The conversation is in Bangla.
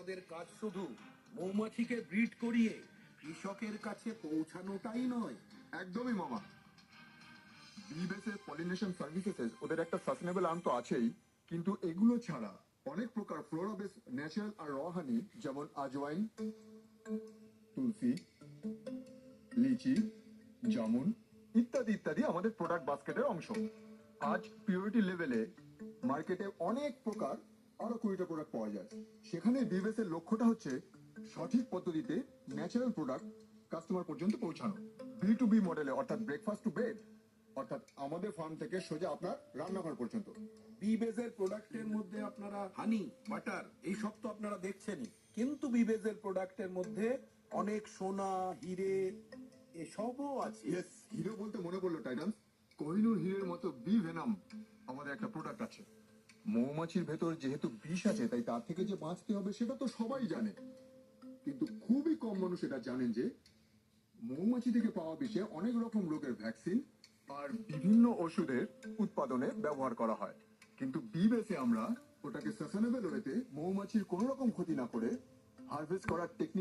আমাদের কাজ শুধু মৌমাছিকে ব্রিড করিয়ে কৃষকের কাছে পৌঁছানোটাই নয়। একদমই মামা। বি বেসের পলিনেশন সার্ভিসেস ওদের একটা সাস্টেনেবল আর্ম তো আছেই, কিন্তু এগুলো ছাড়া অনেক প্রকার ফ্লোরা বেস ন্যাচারাল আর র হানি, যেমন আজওয়াইন, তুলসী, লিচি, জামুন ইত্যাদি ইত্যাদি আমাদের প্রোডাক্ট বাস্কেটের অংশ। আজ পিউরিটি লেভেলে মার্কেটে অনেক প্রকার আরো 20টা প্রোডাক্ট পাওয়া যায়। সেখানে বিবেসের লক্ষ্যটা হচ্ছে সঠিক পদ্ধতিতে ন্যাচারাল প্রোডাক্ট কাস্টমার পর্যন্ত পৌঁছানো। বি টু বি মডেলে, অর্থাৎ ব্রেকফাস্ট টু বেড, অর্থাৎ আমাদের ফার্ম থেকে সোজা আপনার রান্নাঘর পর্যন্ত। বিবেজের প্রোডাক্টের মধ্যে আপনারা হানি, বাটার এইসব তো আপনারা দেখছেনই, কিন্তু বিবেজের প্রোডাক্টের মধ্যে অনেক সোনা, হিরে এসবও আছে। ইয়েস, হিরো বলতে মনে পড়লো টাইটান, কোহিনূর হিরের মতো বি ভেনাম আমাদের একটা প্রোডাক্ট আছে। মৌমাছির ভেতর যেহেতু বিষ আছে, তাই তার থেকে যে বাঁচতে হবে সেটা তো সবাই জানে, কিন্তু খুবই কম মানুষ এটা জানেন যে মৌমাছি থেকে পাওয়া বিষে অনেক রকম রোগের ভ্যাকসিন আর বিভিন্ন ওষুধের উৎপাদনে ব্যবহার করা হয়। কিন্তু বি বেসে আমরা ওটাকে সাস্টেনেবল ওয়েতে মৌমাছির কোনো রকম ক্ষতি না করে হারভেস্ট করার টেকনিক